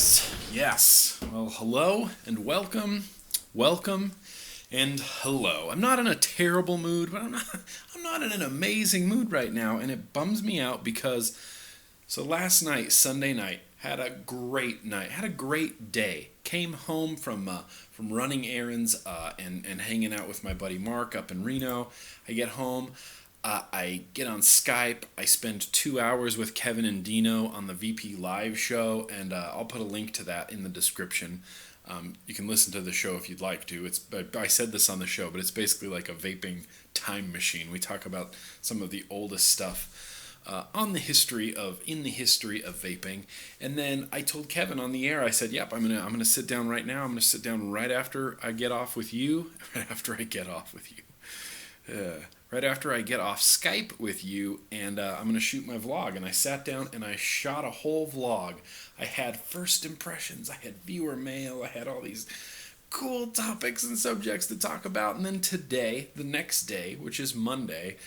Yes. Well, hello and welcome, and hello. I'm not in a terrible mood, but I'm not in an amazing mood right now, and it bums me out because last night, Sunday night, had a great night, had a great day. Came home from running errands and hanging out with my buddy Mark up in Reno. I get home. I get on Skype. I spend 2 hours with Kevin and Dino on the VPLive show, and I'll put a link to that in the description. You can listen to the show if you'd like to. I said this on the show, but it's basically like a vaping time machine. We talk about some of the oldest stuff in the history of vaping. And then I told Kevin on the air, I said, "Yep, I'm gonna sit down right now. I'm gonna sit down right after I get off with you. Right after I get off with you." Right after I get off Skype with you, and I'm going to shoot my vlog. And I sat down and I shot a whole vlog. I had first impressions, I had viewer mail, I had all these cool topics and subjects to talk about. And then today, the next day, which is Monday,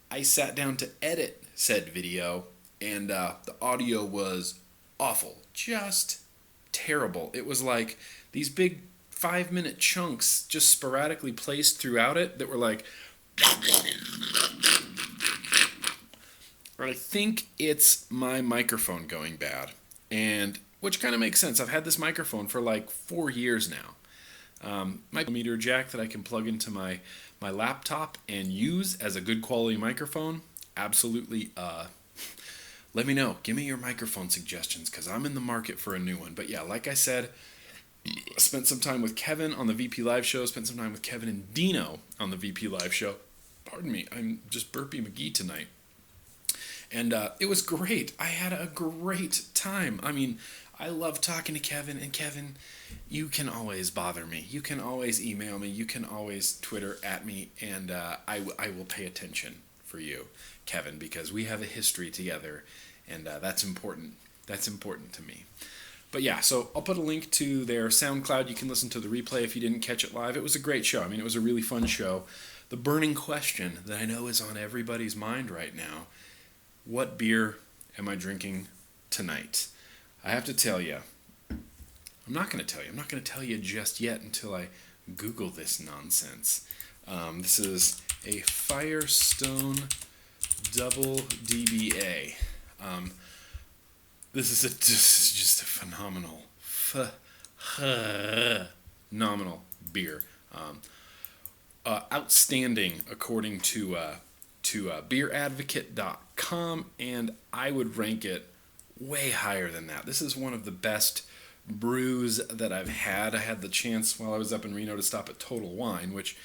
I sat down to edit said video, and the audio was awful, just terrible. It was like these big 5-minute chunks just sporadically placed throughout it that were like... I think it's my microphone going bad, and which kind of makes sense. I've had this microphone for like 4 years now. My meter jack that I can plug into my laptop and use as a good quality microphone. Absolutely. Let me know. Give me your microphone suggestions because I'm in the market for a new one. But yeah, like I said, I spent some time with Kevin on the VPLive show. Spent some time with Kevin and Dino on the VPLive show. Pardon me, I'm just Burpee McGee tonight. And it was great. I had a great time. I mean, I love talking to Kevin. And Kevin, you can always bother me. You can always email me. You can always Twitter at me. And I will pay attention for you, Kevin, because we have a history together. And that's important. That's important to me. But yeah, so I'll put a link to their SoundCloud. You can listen to the replay if you didn't catch it live. It was a great show. I mean, it was a really fun show. The burning question that I know is on everybody's mind right now: what beer am I drinking tonight? I have to tell you. I'm not going to tell you. I'm not going to tell you just yet until I Google this nonsense. This is a Firestone Double DBA. This is just a phenomenal beer. Outstanding according to beeradvocate.com, and I would rank it way higher than that. This is one of the best brews that I've had. I had the chance while I was up in Reno to stop at Total Wine, which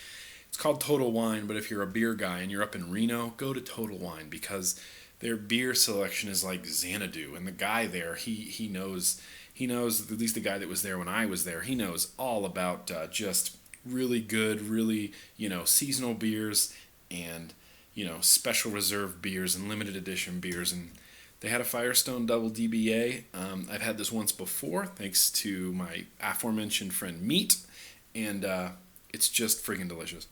it's called Total Wine, but if you're a beer guy and you're up in Reno, go to Total Wine because their beer selection is like Xanadu, and the guy there, he knows, at least the guy that was there when I was there, he knows all about just really good, really, seasonal beers and, special reserve beers and limited edition beers. And they had a Firestone Double DBA. I've had this once before, thanks to my aforementioned friend Meat, and it's just freaking delicious.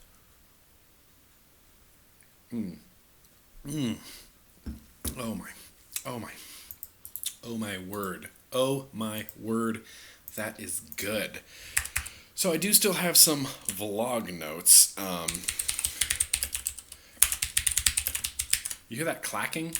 Oh my word, that is good. So I do still have some vlog notes. You hear that clacking?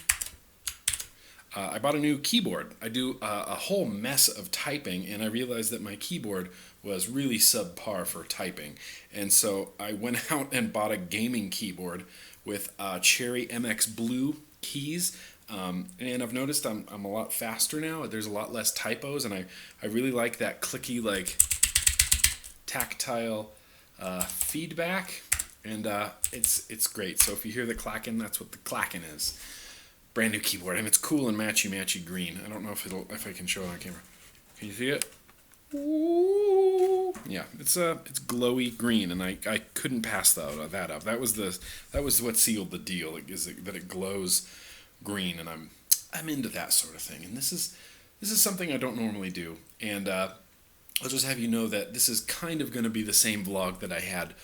I bought a new keyboard. I do a whole mess of typing, and I realized that my keyboard was really subpar for typing. And so I went out and bought a gaming keyboard with Cherry MX Blue keys. And I've noticed I'm a lot faster now. There's a lot less typos, and I really like that clicky, like, tactile feedback, and it's great. So if you hear the clacking, that's what the clacking is. Brand new keyboard, and it's cool and matchy green. I don't know if I can show it on camera. Can you see it? Ooh. Yeah, it's glowy green, and I couldn't pass that up. That was what sealed the deal. That it glows green, and I'm into that sort of thing. And this is something I don't normally do, and I'll just have you know that this is kind of going to be the same vlog that I had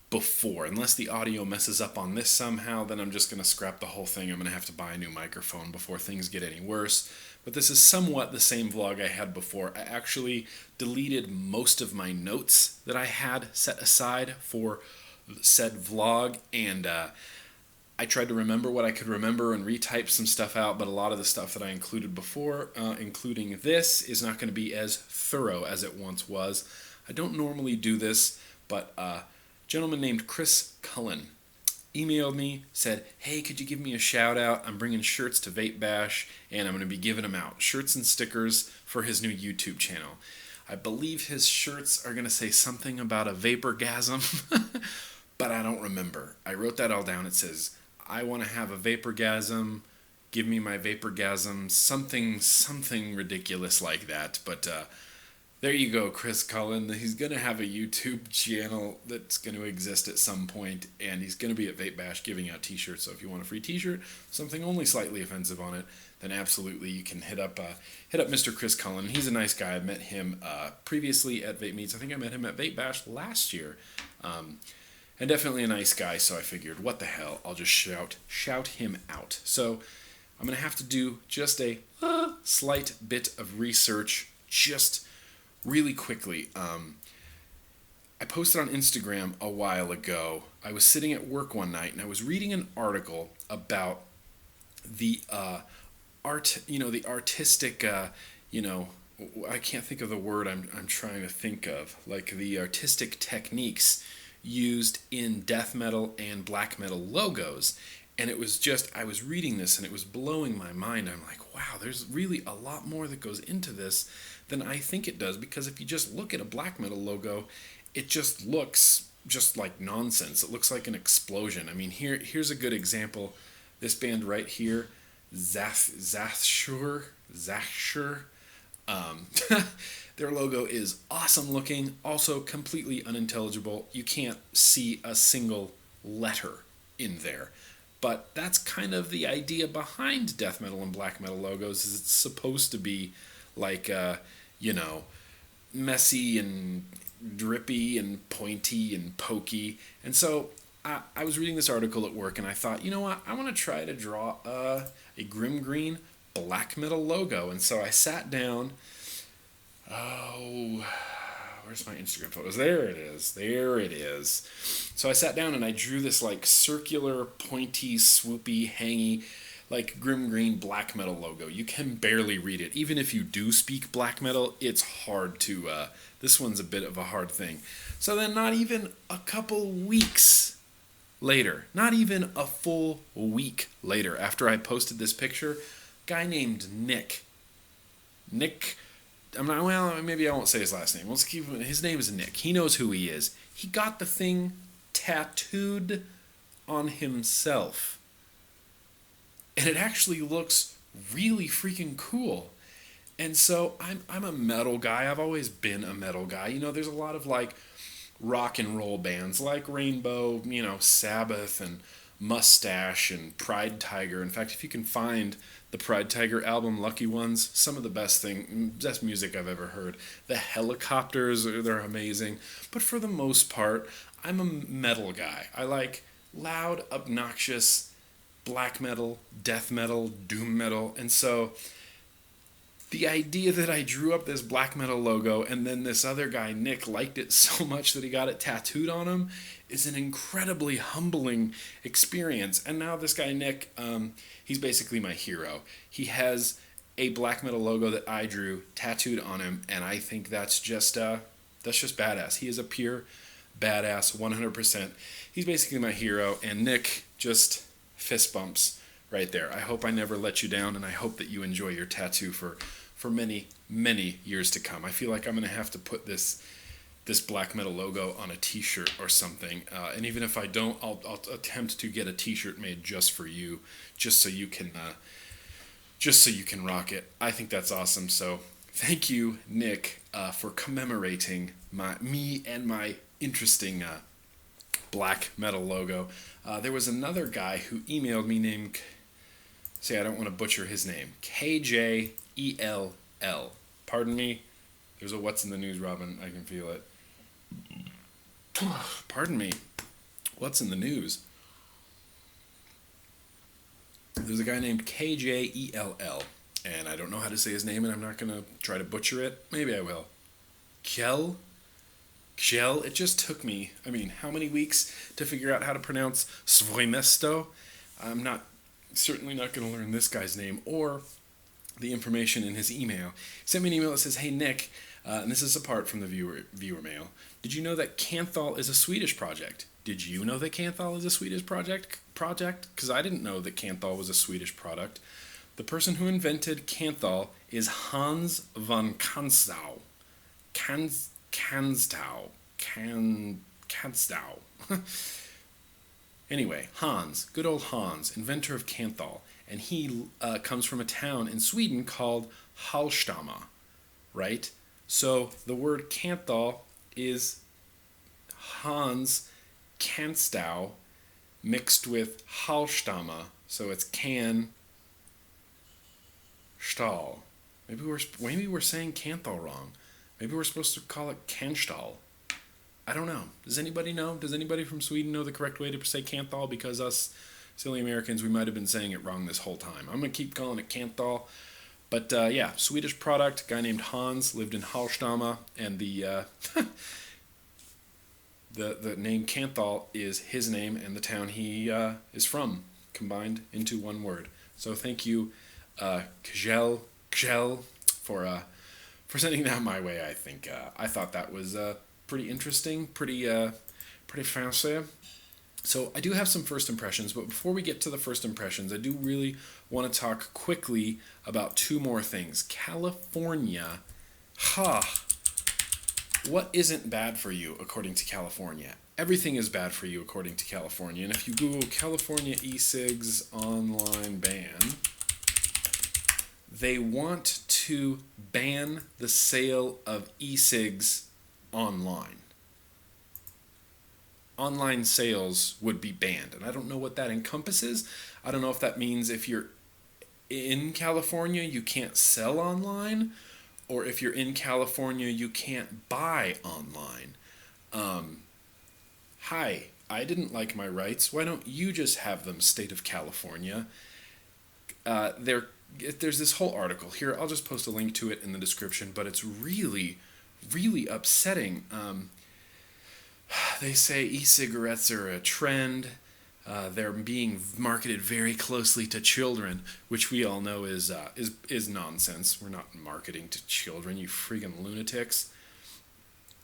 before. Unless the audio messes up on this somehow, then I'm just going to scrap the whole thing. I'm going to have to buy a new microphone before things get any worse. but this is somewhat the same vlog I had before. I actually deleted most of my notes that I had set aside for said vlog, and I tried to remember what I could remember and retype some stuff out, but a lot of the stuff that I included before, including this, is not going to be as thorough as it once was. I don't normally do this, but a gentleman named Chris Cullen emailed me, said, hey, could you give me a shout out? I'm bringing shirts to Vape Bash, and I'm going to be giving them out. Shirts and stickers for his new YouTube channel. I believe his shirts are going to say something about a vaporgasm, but I don't remember. I wrote that all down. It says, I want to have a vaporgasm, give me my vaporgasm, something ridiculous like that. But there you go, Chris Cullen. He's going to have a YouTube channel that's going to exist at some point, and he's going to be at Vape Bash giving out t-shirts. So if you want a free t-shirt, something only slightly offensive on it, then absolutely you can hit up Mr. Chris Cullen. He's a nice guy. I met him previously at Vape Meets. I think I met him at Vape Bash last year. And definitely a nice guy, so I figured, what the hell, I'll just shout him out. So I'm going to have to do just a slight bit of research, just really quickly. I posted on Instagram a while ago. I was sitting at work one night, and I was reading an article about the the artistic, I can't think of the word I'm trying to think of, like the artistic techniques used in death metal and black metal logos. And it was just, I was reading this and it was blowing my mind. I'm like, wow, there's really a lot more that goes into this than I think it does, because if you just look at a black metal logo, it just looks just like nonsense. It looks like an explosion. I mean, here's a good example. This band right here, Zathshur. Their logo is awesome looking, also completely unintelligible. You can't see a single letter in there. But that's kind of the idea behind death metal and black metal logos, is it's supposed to be like, messy and drippy and pointy and pokey. And so I was reading this article at work, and I thought, you know what, I want to try to draw a GrimmGreen black metal logo. And so I sat down. Oh, where's my Instagram photos? There it is. So I sat down and I drew this like circular, pointy, swoopy, hangy, like GrimmGreen black metal logo. You can barely read it. Even if you do speak black metal, it's hard to, this one's a bit of a hard thing. So then not even a couple weeks later, not even a full week later, after I posted this picture, a guy named Nick, maybe I won't say his last name. Let's keep his name is Nick. He knows who he is. He got the thing tattooed on himself. And it actually looks really freaking cool. And so I'm a metal guy. I've always been a metal guy. There's a lot of like rock and roll bands like Rainbow, Sabbath and Mustache and Pride Tiger. In fact, if you can find the Pride Tiger album, Lucky Ones, some of the best music I've ever heard. The Helicopters, they're amazing. But for the most part, I'm a metal guy. I like loud, obnoxious black metal, death metal, doom metal. And so the idea that I drew up this black metal logo and then this other guy, Nick, liked it so much that he got it tattooed on him is an incredibly humbling experience. And now this guy, Nick, he's basically my hero. He has a black metal logo that I drew tattooed on him, and I think that's just badass. He is a pure badass, 100%. He's basically my hero, and Nick, just fist bumps right there. I hope I never let you down, and I hope that you enjoy your tattoo for many, many years to come. I feel like I'm going to have to put this black metal logo on a t-shirt or something, and even if I don't, I'll attempt to get a t-shirt made just for you, just so you can rock it. I think that's awesome. So thank you, Nick, for commemorating me and my interesting black metal logo. There was another guy who emailed me named, I don't want to butcher his name, KJELL. Pardon me. There's a what's in the news, Robin. I can feel it. Pardon me. What's in the news? There's a guy named KJELL. and I don't know how to say his name, and I'm not going to try to butcher it. Maybe I will. Kjell? It just took me, how many weeks to figure out how to pronounce Savoy Mist? I'm certainly not going to learn this guy's name or the information in his email. He sent me an email that says, "Hey Nick," and this is apart from the viewer mail. "Did you know that Kanthal is a Swedish project?" Did you know that Kanthal is a Swedish project? Because I didn't know that Kanthal was a Swedish product. The person who invented Kanthal is Hans von Kanstau. Kanstau. Anyway, Hans, good old Hans, inventor of Kanthal, and he comes from a town in Sweden called Hallstahammar, right? So the word Kanthal is Hans Kanstau mixed with Hallstahammar, so it's Stahl. Maybe we're saying Kanthal wrong. Maybe we're supposed to call it Kanstal. I don't know. Does anybody know? Does anybody from Sweden know the correct way to say Kanthal? Because us silly Americans, we might have been saying it wrong this whole time. I'm going to keep calling it Kanthal. But yeah, Swedish product. Guy named Hans lived in Hallstahammar, and the name Kanthal is his name and the town he is from, combined into one word. So thank you, Kjell, for sending that my way. I thought that was pretty interesting, pretty fancy. So I do have some first impressions, but before we get to the first impressions, I do really want to talk quickly about two more things. California, what isn't bad for you according to California? Everything is bad for you according to California. And if you Google California e-cigs online ban, they want to ban the sale of e-cigs online. Online sales would be banned, and I don't know what that encompasses. I don't know if that means if you're in California you can't sell online, or if you're in California you can't buy online. Hi, I didn't like my rights. Why don't you just have them, state of California? There's this whole article here. I'll just post a link to it in the description, but it's really, really upsetting. They say e-cigarettes are a trend. They're being marketed very closely to children, which we all know is nonsense. We're not marketing to children, you freaking lunatics.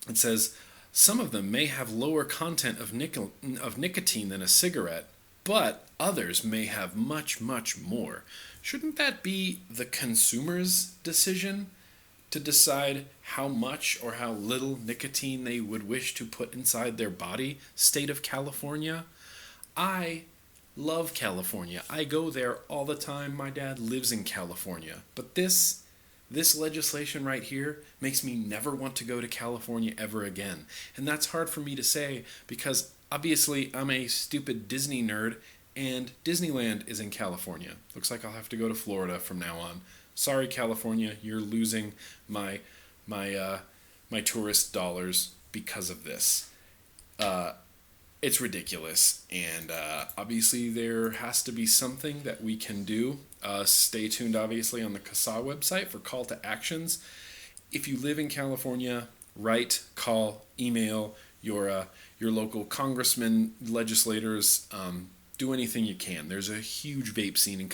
It says, some of them may have lower content of nicotine than a cigarette, but others may have much, much more. Shouldn't that be the consumer's decision to decide how much or how little nicotine they would wish to put inside their body, state of California? I love California. I go there all the time. My dad lives in California. But this legislation right here makes me never want to go to California ever again. And that's hard for me to say because obviously I'm a stupid Disney nerd and Disneyland is in California. Looks like I'll have to go to Florida from now on. Sorry, California, you're losing my tourist dollars because of this. It's ridiculous, and obviously there has to be something that we can do. Stay tuned, obviously, on the CASA website for call to actions. If you live in California, write, call, email your local congressmen, legislators. Do anything you can. There's a huge vape scene in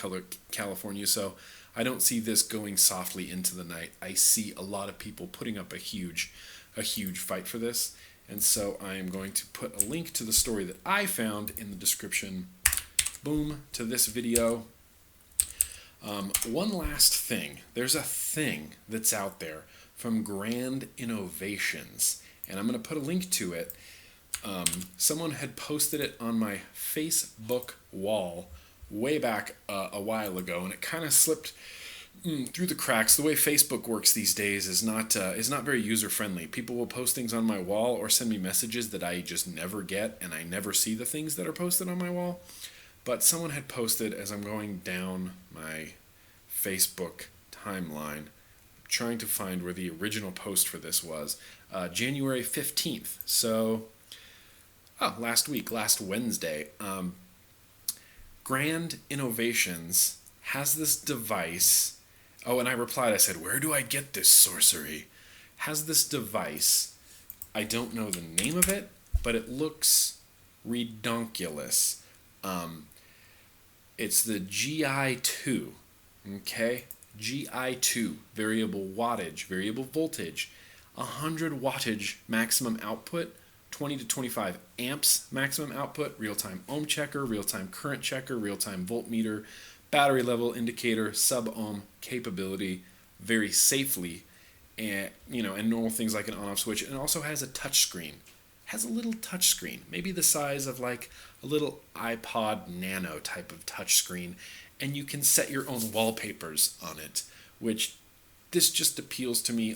California, so I don't see this going softly into the night. I see a lot of people putting up a huge fight for this. And so I am going to put a link to the story that I found in the description, boom, to this video. One last thing. There's a thing that's out there from Grand Innovations, and I'm going to put a link to it. Someone had posted it on my Facebook wall way back a while ago, and it kind of slipped through the cracks. The way Facebook works these days is not very user-friendly. People will post things on my wall or send me messages that I just never get, and I never see the things that are posted on my wall. But someone had posted, as I'm going down my Facebook timeline, trying to find where the original post for this was, January 15th. So, last Wednesday. Grand Innovations has this device. Oh, and I replied, I said, where do I get this sorcery? Has this device. I don't know the name of it, but it looks redonkulous. It's the GI2, okay? GI2, variable wattage, variable voltage, 100 wattage maximum output, 20 to 25 amps maximum output, real-time ohm checker, real-time current checker, real-time voltmeter, battery level indicator, sub-ohm capability, very safely, and and normal things like an on-off switch. And it also has a touch screen. Has a little touch screen, maybe the size of like a little iPod Nano type of touch screen, and you can set your own wallpapers on it, which this just appeals to me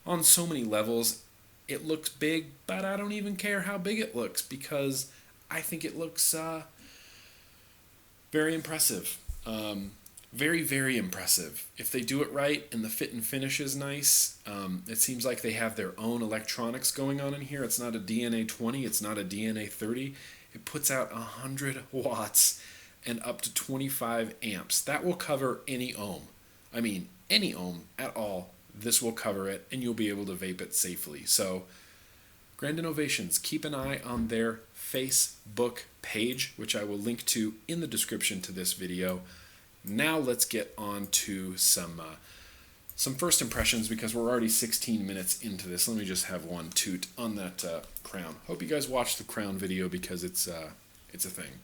on so many levels. It looks big, but I don't even care how big it looks because I think it looks very impressive. Very, very impressive. If they do it right and the fit and finish is nice, it seems like they have their own electronics going on in here. It's not a DNA 20, it's not a DNA 30. It puts out 100 watts and up to 25 amps. That will cover any ohm. I mean, any ohm at all, this will cover it, and you'll be able to vape it safely. So, Grand Innovations, keep an eye on their Facebook page, which I will link to in the description to this video. Now let's get on to some first impressions because we're already 16 minutes into this. Let me just have one toot on that crown. Hope you guys watched the crown video because it's a thing.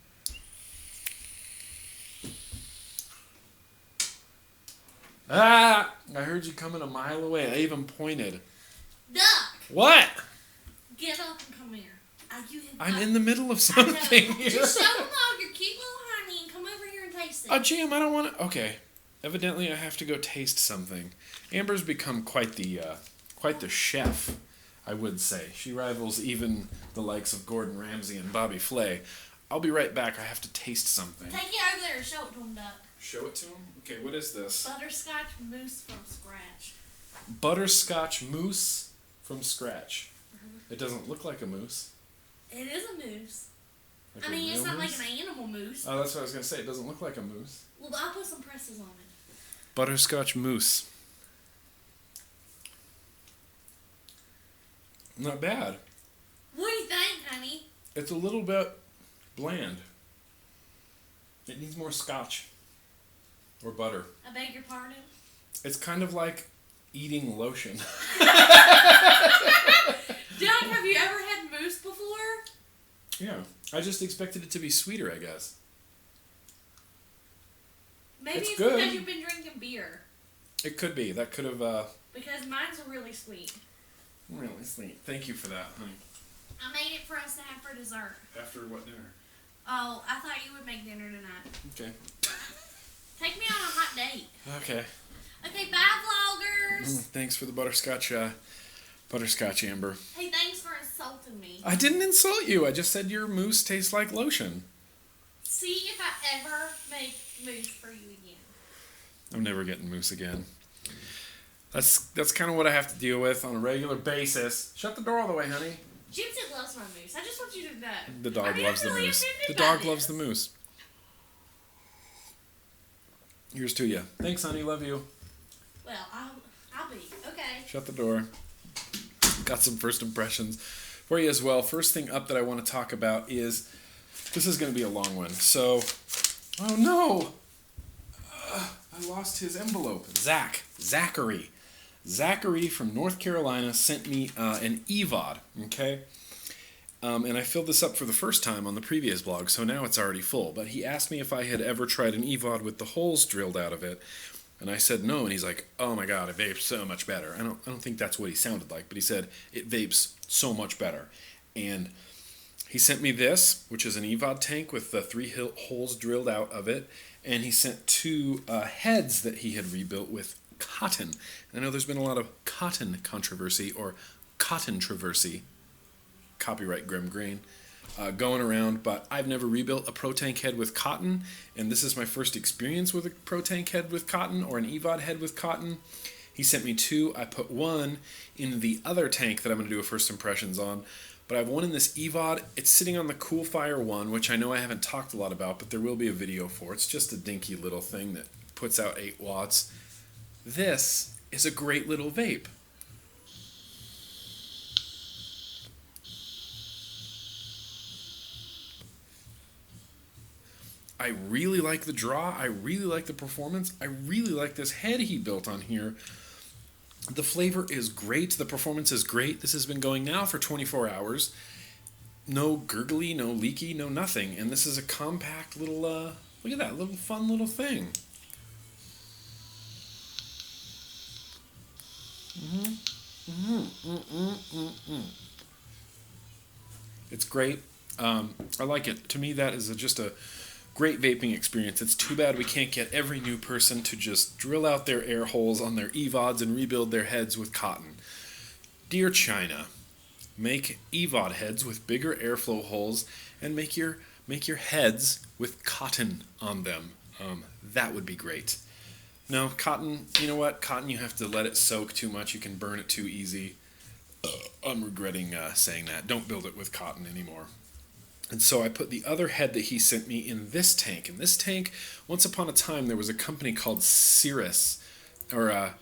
Ah! I heard you coming a mile away. I even pointed. Duck! What? Get up and come here. I'm in the middle of something here. Just show them all your cute little honey and come over here and taste it. Oh, Jim, I don't want to. Okay. Evidently, I have to go taste something. Amber's become quite the chef, I would say. She rivals even the likes of Gordon Ramsay and Bobby Flay. I'll be right back. I have to taste something. Take it over there and show it to him, Duck. Show it to him? Okay, what is this? Butterscotch mousse from scratch. Butterscotch mousse from scratch. It doesn't look like a mousse. It is a mousse. Like I mean, it's not mousse? like an animal mousse. Oh, that's what I was going to say. It doesn't look like a mousse. Well, I'll put some presses on it. Butterscotch mousse. Not bad. What do you think, honey? It's a little bit bland. It needs more scotch. Or butter. I beg your pardon? It's kind of like eating lotion. Doug, have you ever had mousse before? Yeah. I just expected it to be sweeter, I guess. Maybe It's it's good. because you've been drinking beer. It could be. That could have, Because mine's really sweet. really sweet. Thank you for that, honey. I made it for us to have for dessert. After what dinner? Oh, I thought you would make dinner tonight. Okay. Take me on a hot date. Okay. Okay, bye, vloggers. Thanks for the butterscotch, Amber. Hey, thanks for insulting me. I didn't insult you. I just said your mousse tastes like lotion. See if I ever make mousse for you again. I'm never getting mousse again. That's kind of what I have to deal with on a regular basis. Shut the door all the way, honey. Gypsy loves my mousse. I just want you to know. The dog loves the really mousse. offended The by dog this. loves the mousse. Here's to you. Thanks, honey. Love you. Well, I'll be. Okay. Shut the door. Got some first impressions for you as well. First thing up that I want to talk about is, this is going to be a long one. So, oh no! I lost his envelope. Zachary from North Carolina sent me an EVOD, okay? And I filled this up for the first time on the previous blog, so now it's already full. But he asked me if I had ever tried an EVOD with the holes drilled out of it, and I said no, and he's like, oh my god, it vapes so much better. I don't think that's what he sounded like, but he said it vapes so much better. And he sent me this, which is an EVOD tank with the 3 holes drilled out of it, and he sent 2 heads that he had rebuilt with cotton. And I know there's been a lot of cotton controversy, or cotton-troversy, copyright GrimmGreen, going around, but I've never rebuilt a Pro Tank head with cotton, and this is my first experience with a Pro Tank head with cotton, or an EVOD head with cotton. He sent me 2. I put 1 in the other tank that I'm going to do a first impressions on, but I have 1 in this EVOD. It's sitting on the Coolfire 1, which I know I haven't talked a lot about, but there will be a video for. It's just a dinky little thing that puts out 8 watts. this is a great little vape. I really like the draw. I really like the performance. I really like this head he built on here. The flavor is great. The performance is great. This has been going now for 24 hours. No gurgly, no leaky, no nothing. And this is a compact little, look at that, little fun little thing. It's great. I like it. To me, that is just a great vaping experience. It's too bad we can't get every new person to just drill out their air holes on their EVODs and rebuild their heads with cotton. Dear China, make EVOD heads with bigger airflow holes and make your heads with cotton on them. That would be great. No, cotton, you know what? Cotton, you have to let it soak too much. You can burn it too easy. I'm regretting saying that. Don't build it with cotton anymore. And so I put the other head that he sent me in this tank. In this tank, once upon a time, there was a company called Cirrus, or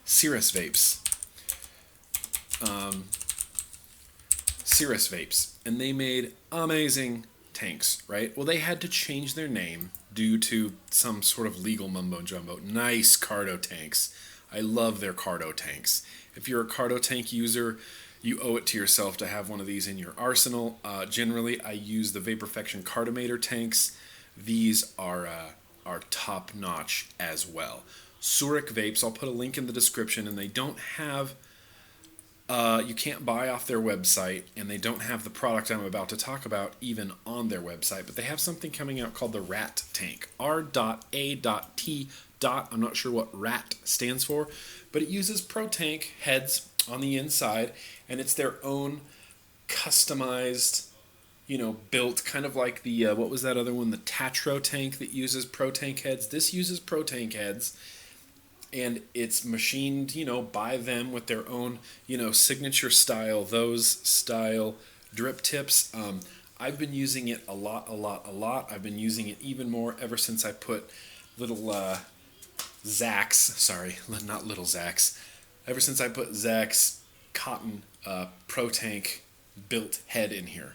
Cirrus Vapes. Cirrus Vapes. And they made amazing tanks, right? Well, they had to change their name due to some sort of legal mumbo-jumbo. Nice Cardo tanks. I love their Cardo tanks. If you're a Cardo tank user, you owe it to yourself to have one of these in your arsenal. Generally, I use the Vaporfection Cardomator tanks. These are top-notch as well. Surik Vapes, I'll put a link in the description, and they don't have, you can't buy off their website, and they don't have the product I'm about to talk about even on their website, but they have something coming out called the R.A.T Tank. R.A.T. I'm not sure what R.A.T stands for, but it uses Pro Tank heads on the inside, and it's their own customized, built, kind of like the, what was that other one, the Tatro tank that uses Pro Tank heads. This uses Pro Tank heads, and it's machined, by them with their own, signature style, those style drip tips. I've been using it a lot. I've been using it even more ever since I put little ever since I put Zach's cotton Pro Tank built head in here.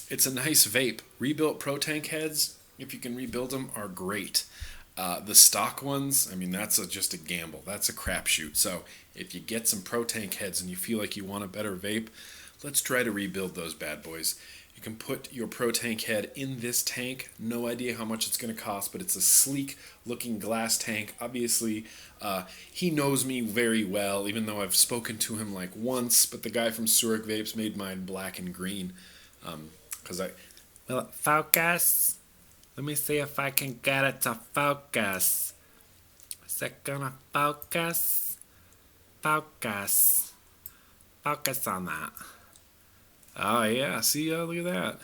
It's a nice vape. Rebuilt Pro Tank heads, if you can rebuild them, are great. The stock ones, that's just a gamble. That's a crapshoot. So if you get some Pro Tank heads and you feel like you want a better vape, let's try to rebuild those bad boys. You can put your Pro Tank head in this tank. No idea how much it's going to cost, but it's a sleek looking glass tank. Obviously, he knows me very well, even though I've spoken to him like once, but the guy from Surik Vapes made mine black and green. Focus. Let me see if I can get it to focus. Is it gonna focus? Focus. Focus on that. Oh yeah, see, look at that.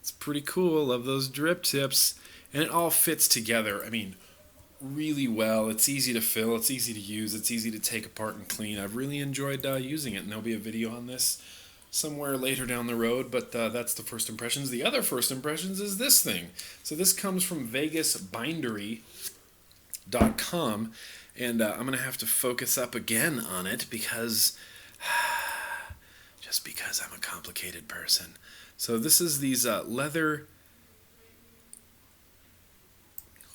It's pretty cool. Love those drip tips. And it all fits together, really well. It's easy to fill, it's easy to use, it's easy to take apart and clean. I've really enjoyed using it, and there'll be a video on this somewhere later down the road, but that's the first impressions. The other first impressions is this thing. So this comes from VegasBindery.com, and I'm going to have to focus up again on it because just because I'm a complicated person. So this is these leather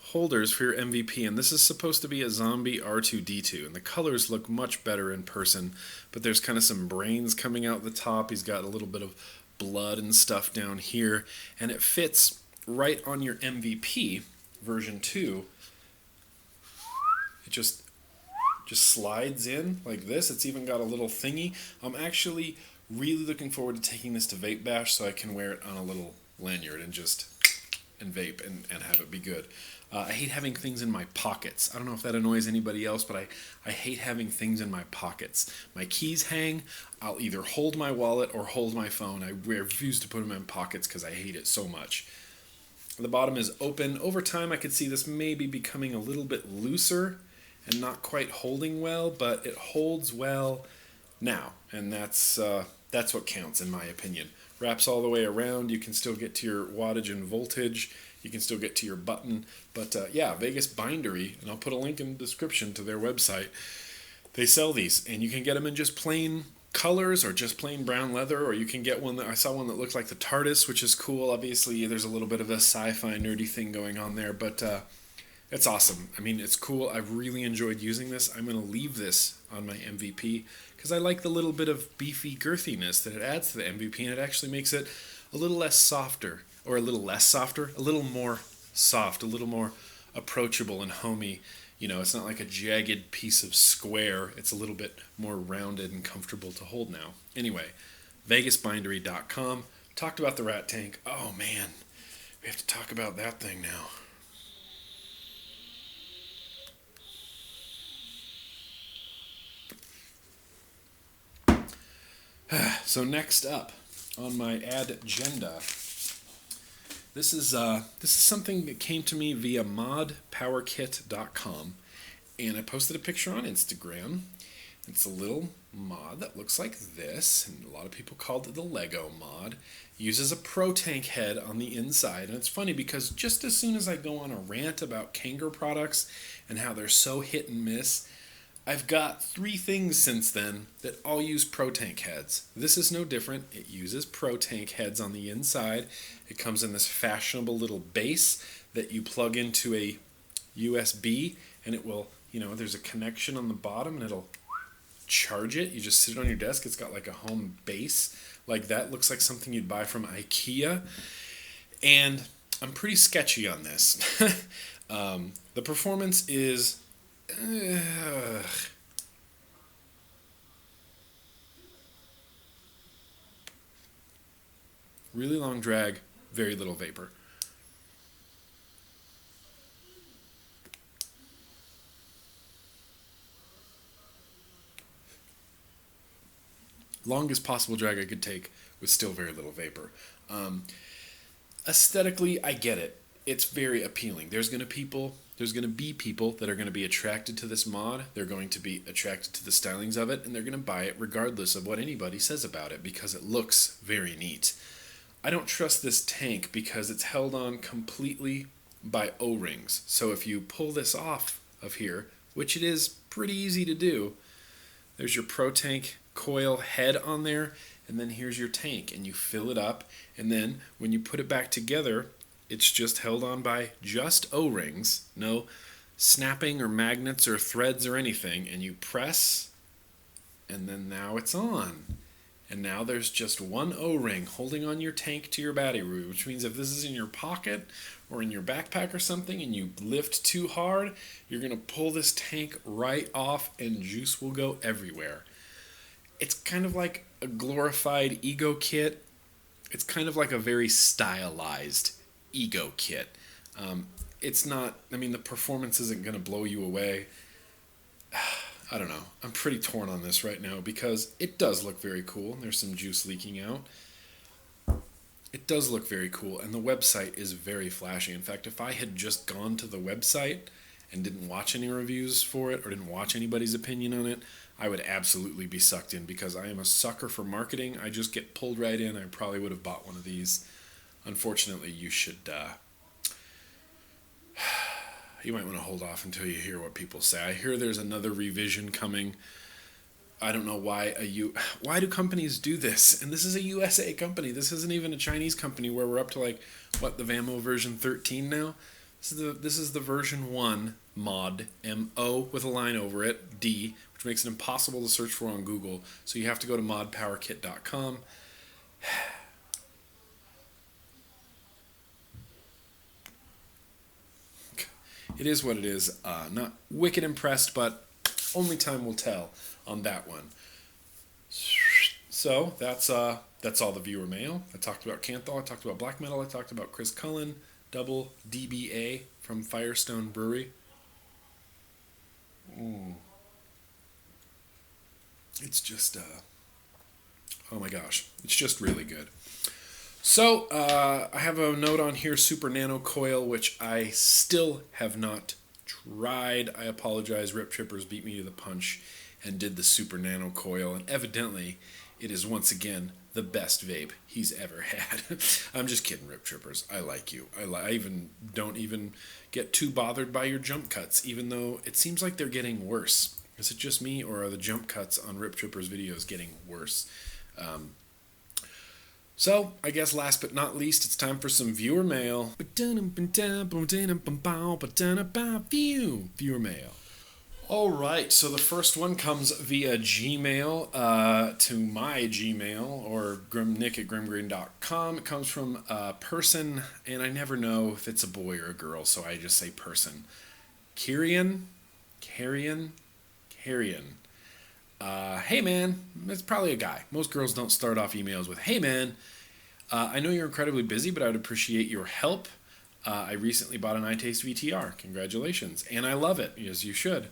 holders for your MVP, and this is supposed to be a zombie R2-D2, and the colors look much better in person, but there's kind of some brains coming out the top. He's got a little bit of blood and stuff down here, and it fits right on your MVP version 2. It just slides in like this. It's even got a little thingy. I'm actually really looking forward to taking this to Vape Bash so I can wear it on a little lanyard and vape and have it be good. I hate having things in my pockets. I don't know if that annoys anybody else, but I hate having things in my pockets. My keys hang. I'll either hold my wallet or hold my phone. I refuse to put them in pockets because I hate it so much. The bottom is open. Over time, I could see this maybe becoming a little bit looser and not quite holding well, but it holds well now, and that's what counts in my opinion. wraps all the way around. You can still get to your wattage and voltage. You can still get to your button. But yeah, Vegas Bindery, and I'll put a link in the description to their website. They sell these, and you can get them in just plain colors or just plain brown leather, or you can get one that I saw one that looked like the TARDIS, which is cool. Obviously, there's a little bit of a sci-fi nerdy thing going on there, but it's awesome. I mean, it's cool. I've really enjoyed using this. I'm going to leave this on my MVP because I like the little bit of beefy girthiness that it adds to the MVP, and it actually makes it a little less softer, or a little less softer, a little more soft, a little more approachable and homey. You know, it's not like a jagged piece of square. It's a little bit more rounded and comfortable to hold now. Anyway, VegasBindery.com. Talked about the R.A.T Tank. Oh, man. We have to talk about that thing now. So next up on my agenda, this is something that came to me via modpowerkit.com, and I posted a picture on Instagram. It's a little mod that looks like this, and a lot of people called it the Lego mod. It uses a Pro Tank head on the inside, and it's funny because just as soon as I go on a rant about Kangaroo products and how they're so hit and miss, I've got 3 things since then that all use Pro Tank heads. This is no different. It uses Pro Tank heads on the inside. It comes in this fashionable little base that you plug into a USB, and it will, you know, there's a connection on the bottom, and it'll charge it. You just sit it on your desk. It's got like a home base like that. Looks like something you'd buy from IKEA. And I'm pretty sketchy on this. The performance is... really long drag, very little vapor. Longest possible drag I could take with still very little vapor. Aesthetically, I get it. It's very appealing. There's going to be people that are going to be attracted to this mod. They're going to be attracted to the stylings of it, and they're going to buy it regardless of what anybody says about it because it looks very neat. I don't trust this tank because it's held on completely by O-rings. So if you pull this off of here, which it is pretty easy to do, there's your Pro Tank coil head on there, and then here's your tank, and you fill it up, and then when you put it back together, it's just held on by just O-rings, no snapping or magnets or threads or anything, and you press, and then now it's on. And now there's just one O-ring holding on your tank to your battery, which means if this is in your pocket or in your backpack or something and you lift too hard, you're going to pull this tank right off and juice will go everywhere. It's kind of like a glorified ego kit. It's kind of like a very stylized ego kit. It's not, I mean, the performance isn't going to blow you away. I don't know. I'm pretty torn on this right now because it does look very cool. There's some juice leaking out. It does look very cool, and the website is very flashy. In fact, if I had just gone to the website and didn't watch any reviews for it or didn't watch anybody's opinion on it, I would absolutely be sucked in because I am a sucker for marketing. I just get pulled right in. I probably would have bought one of these. Unfortunately, you should... you might want to hold off until you hear what people say. I hear there's another revision coming. I don't know why why do companies do this? And this is a USA company. This isn't even a Chinese company where we're up to like what, the VAMO version 13 now. This is the version 1 mod, MO with a line over it, D, which makes it impossible to search for on Google. So you have to go to modpowerkit.com. It is what it is. Not wicked impressed, but only time will tell on that one. So that's all the viewer mail. I talked about Canthal. I talked about Black Metal. I talked about Chris Cullen, Double DBA from Firestone Brewery. It's just, oh my gosh, it's just really good. So, I have a note on here, Super Nano Coil, which I still have not tried. I apologize, Rip Trippers beat me to the punch and did the Super Nano Coil, and evidently it is once again the best vape he's ever had. I'm just kidding, Rip Trippers. I like you. I even don't even get too bothered by your jump cuts, even though it seems like they're getting worse. Is it just me, or are the jump cuts on Rip Trippers videos getting worse? So, I guess last but not least, it's time for some viewer mail. Viewer mail. Alright, so the first one comes via Gmail to my Gmail, or nick@grimmgreen.com. It comes from a person, and I never know if it's a boy or a girl, so I just say person. Carrion. Hey man, it's probably a guy. Most girls don't start off emails with, hey man, I know you're incredibly busy, but I would appreciate your help. I recently bought an iTaste VTR. Congratulations. And I love it, as you should.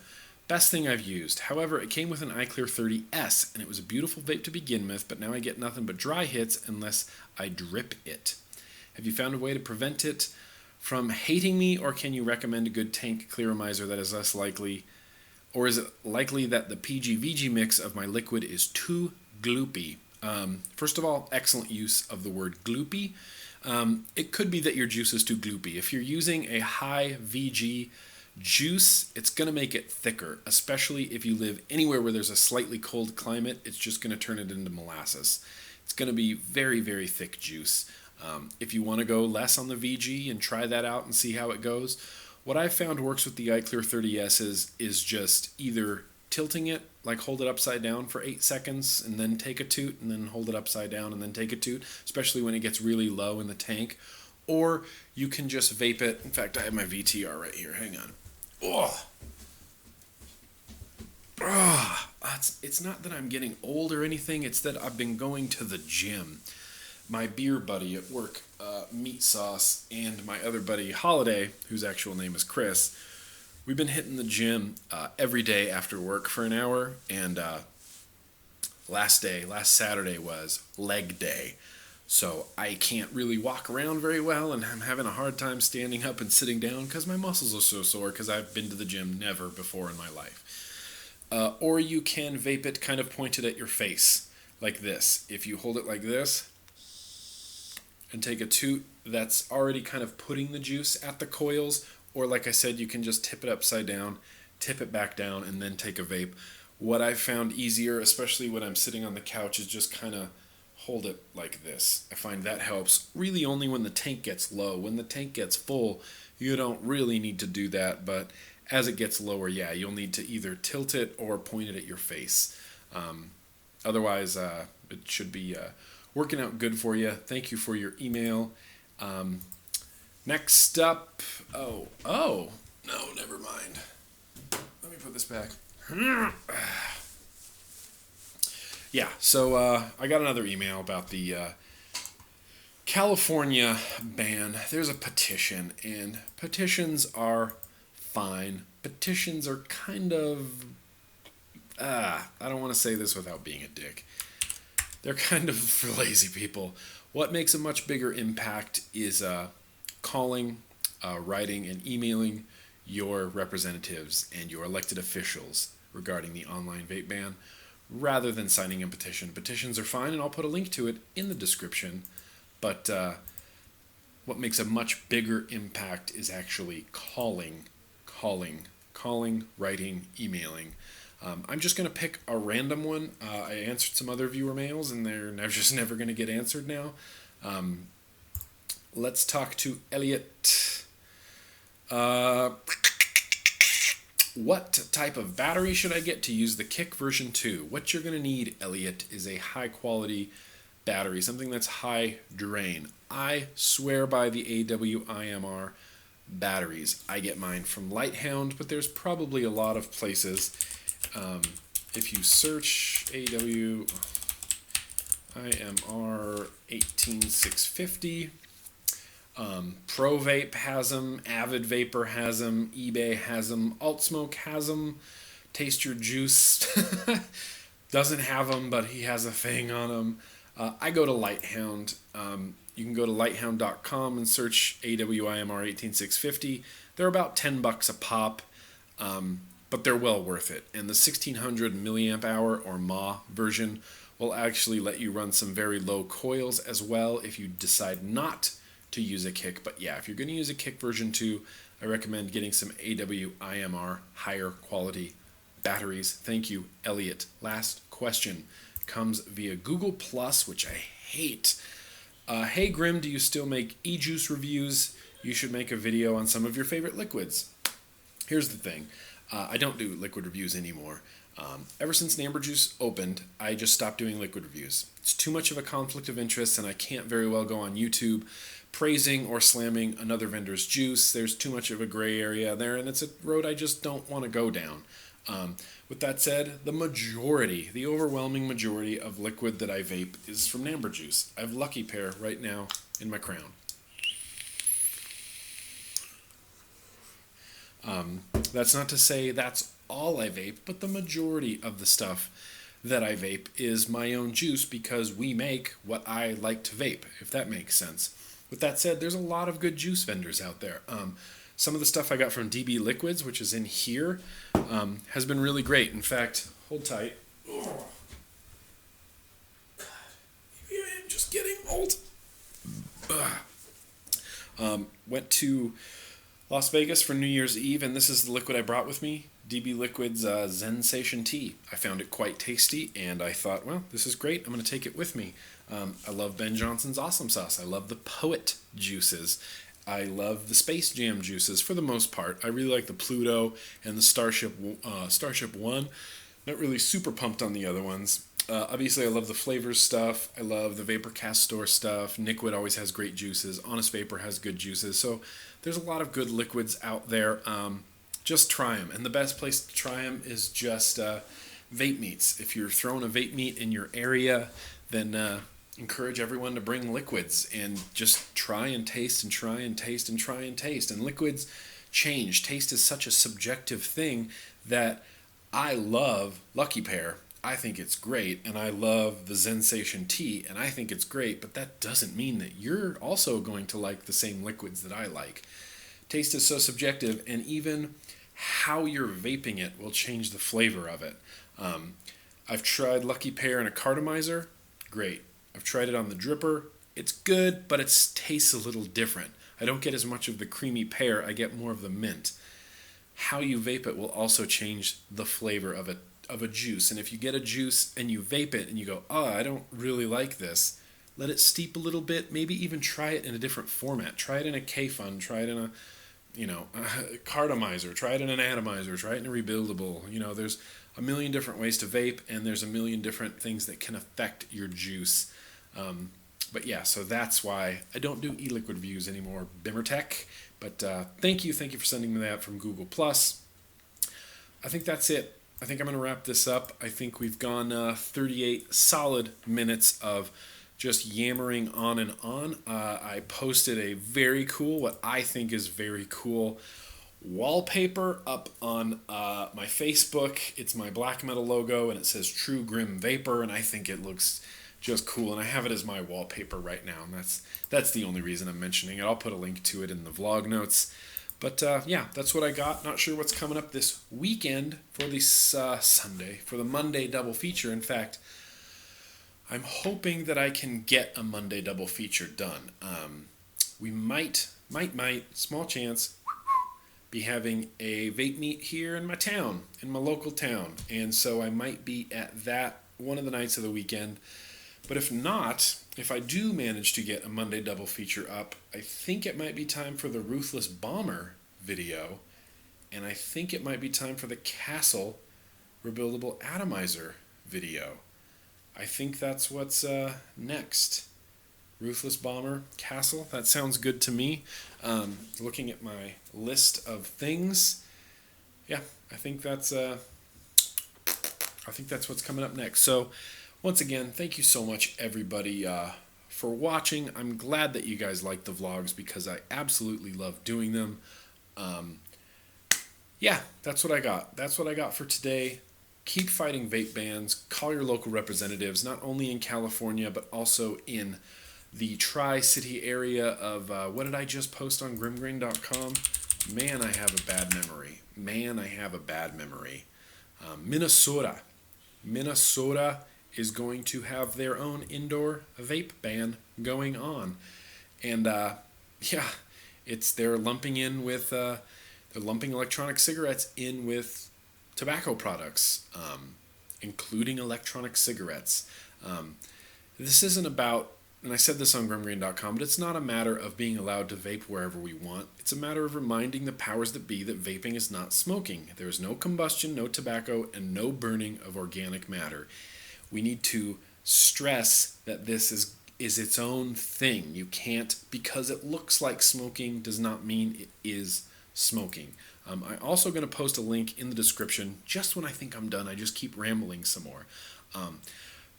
Best thing I've used. However, it came with an iClear 30S, and it was a beautiful vape to begin with, but now I get nothing but dry hits unless I drip it. Have you found a way to prevent it from hating me, or can you recommend a good tank clearomizer that is less likely? Or is it likely that the PG-VG mix of my liquid is too gloopy? First of all, excellent use of the word gloopy. It could be that your juice is too gloopy. If you're using a high VG juice, it's going to make it thicker, especially if you live anywhere where there's a slightly cold climate. It's just going to turn it into molasses. It's going to be very, very thick juice. If you want to go less on the VG and try that out and see how it goes, what I've found works with the iClear 30S is just either tilting it, like hold it upside down for 8 seconds and then take a toot, and then hold it upside down and then take a toot, especially when it gets really low in the tank. Or you can just vape it. In fact, I have my VTR right here. Hang on. It's not that I'm getting old or anything. It's that I've been going to the gym. My beer buddy at work, Meat Sauce, and my other buddy, Holiday, whose actual name is Chris, we've been hitting the gym every day after work for an hour, and last Saturday was leg day, so I can't really walk around very well, and I'm having a hard time standing up and sitting down because my muscles are so sore because I've been to the gym never before in my life. Or you can vape it kind of pointed at your face, like this. If you hold it like this, and take a toot, that's already kind of putting the juice at the coils, or like I said, you can just tip it upside down, tip it back down, and then take a vape. What I've found easier, especially when I'm sitting on the couch, is just kind of hold it like this. I find that helps really only when the tank gets low. When the tank gets full, you don't really need to do that, but as it gets lower, yeah, you'll need to either tilt it or point it at your face. Otherwise, it should be working out good for you. Thank you for your email. Next up, no, never mind. Let me put this back. Yeah, so I got another email about the California ban. There's a petition, and petitions are fine. Petitions are kind of, I don't want to say this without being a dick. They're kind of for lazy people. What makes a much bigger impact is calling, writing, and emailing your representatives and your elected officials regarding the online vape ban, rather than signing a petition. Petitions are fine, and I'll put a link to it in the description, but what makes a much bigger impact is actually calling, writing, emailing. I'm just going to pick a random one. I answered some other viewer mails, and they're just never going to get answered now. Let's talk to Elliot. What type of battery should I get to use the Kick version 2? What you're going to need, Elliot, is a high-quality battery, something that's high drain. I swear by the AWIMR batteries. I get mine from Lighthound, but there's probably a lot of places. If you search AWIMR 18650, Pro Vape has them, Avid Vapor has them, eBay has them, Altsmoke has them, Taste Your Juice doesn't have them, but he has a thing on them. I go to Lighthound. You can go to lighthound.com and search AWIMR 18650. They're about $10 a pop, but they're well worth it. And the 1600 milliamp hour or mAh version will actually let you run some very low coils as well if you decide not to use a kick. But yeah, if you're going to use a kick version 2, I recommend getting some AWIMR higher quality batteries. Thank you, Elliot. Last question comes via Google Plus, which I hate. Hey Grim, do you still make e-juice reviews? You should make a video on some of your favorite liquids. Here's the thing. I don't do liquid reviews anymore. Ever since Namber Juice opened, I just stopped doing liquid reviews. It's too much of a conflict of interest, and I can't very well go on YouTube praising or slamming another vendor's juice. There's too much of a gray area there, and it's a road I just don't want to go down. With that said, the overwhelming majority of liquid that I vape is from Namber Juice. I have Lucky Pear right now in my crown. That's not to say that's all I vape, but the majority of the stuff that I vape is my own juice because we make what I like to vape, if that makes sense. With that said, there's a lot of good juice vendors out there. Some of the stuff I got from DB Liquids, which is in here, has been really great. In fact, hold tight. Oh. God, maybe I am just getting old. Went to Las Vegas for New Year's Eve, and this is the liquid I brought with me, DB Liquid's Zensation Tea. I found it quite tasty, and I thought, well, this is great. I'm going to take it with me. I love Ben Johnson's Awesome Sauce. I love the Poet juices. I love the Space Jam juices for the most part. I really like the Pluto and the Starship 1. Not really super pumped on the other ones. Obviously, I love the flavors stuff. I love the Vaporcast store stuff. Nickwood always has great juices. Honest Vapor has good juices. So there's a lot of good liquids out there. Just try them. And the best place to try them is just vape meets. If you're throwing a vape meet in your area, then encourage everyone to bring liquids and just try and taste and try and taste and try and taste. And liquids change. Taste is such a subjective thing that I love Lucky Pear. I think it's great, and I love the Zensation Tea, and I think it's great, but that doesn't mean that you're also going to like the same liquids that I like. Taste is so subjective, and even how you're vaping it will change the flavor of it. I've tried Lucky Pear in a cartomizer. Great. I've tried it on the dripper. It's good, but it tastes a little different. I don't get as much of the creamy pear. I get more of the mint. How you vape it will also change the flavor of a juice. And if you get a juice and you vape it and you go, oh, I don't really like this, let it steep a little bit. Maybe even try it in a different format. Try it in a K-Fun. Try it in a cartomizer. Try it in an atomizer. Try it in a rebuildable. There's a million different ways to vape, and there's a million different things that can affect your juice. But yeah, so that's why I don't do e-liquid reviews anymore, Bimmertech. But thank you for sending me that from Google+. I think that's it. I think I'm going to wrap this up. I think we've gone 38 solid minutes of just yammering on and on. I posted a very cool, what I think is very cool, wallpaper up on my Facebook. It's my black metal logo, and it says True Grim Vapor, and I think it looks just cool, and I have it as my wallpaper right now, and that's the only reason I'm mentioning it. I'll put a link to it in the vlog notes. But yeah, that's what I got. Not sure what's coming up this weekend for this Sunday, for the Monday double feature. In fact, I'm hoping that I can get a Monday double feature done. We might, small chance, be having a vape meet here in my town, in my local town. And so I might be at that one of the nights of the weekend. But if not, if I do manage to get a Monday double feature up, I think it might be time for the Ruthless Bomber video, and I think it might be time for the Castle Rebuildable Atomizer video. I think that's what's next. Ruthless Bomber, Castle, that sounds good to me. Looking at my list of things, yeah, I think that's what's coming up next. So once again, thank you so much, everybody, for watching. I'm glad that you guys like the vlogs because I absolutely love doing them. Yeah, that's what I got. That's what I got for today. Keep fighting vape bans. Call your local representatives, not only in California, but also in the Tri-City area of, what did I just post on GrimmGreen.com? Man, I have a bad memory. Minnesota is going to have their own indoor vape ban going on. And they're lumping electronic cigarettes in with tobacco products, including electronic cigarettes. This isn't about, and I said this on GrimmGreen.com, but it's not a matter of being allowed to vape wherever we want. It's a matter of reminding the powers that be that vaping is not smoking. There is no combustion, no tobacco, and no burning of organic matter. We need to stress that this is its own thing. You can't, because it looks like smoking does not mean it is smoking. I'm also going to post a link in the description. Just when I think I'm done, I just keep rambling some more.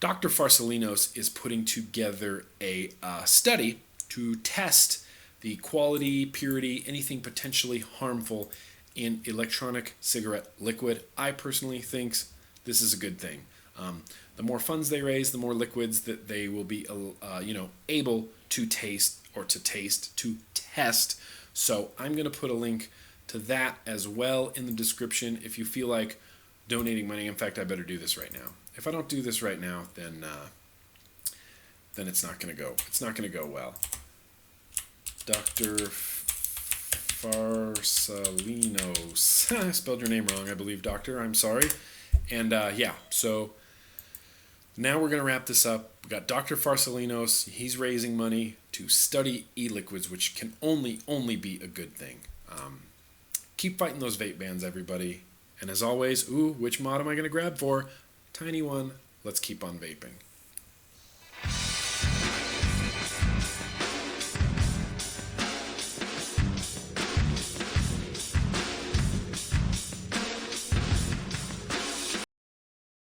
Dr. Farsalinos is putting together a study to test the quality, purity, anything potentially harmful in electronic cigarette liquid. I personally think this is a good thing. The more funds they raise, the more liquids that they will be able to test. So I'm going to put a link to that as well in the description if you feel like donating money. In fact, I better do this right now. If I don't do this right now, then it's not going to go. It's not going to go well. Dr. Farsalinos. I spelled your name wrong, I believe, Doctor. I'm sorry. And so now we're going to wrap this up. We got Dr. Farsalinos. He's raising money to study e-liquids, which can only be a good thing. Keep fighting those vape bans, everybody. And as always, which mod am I going to grab for? Tiny one. Let's keep on vaping.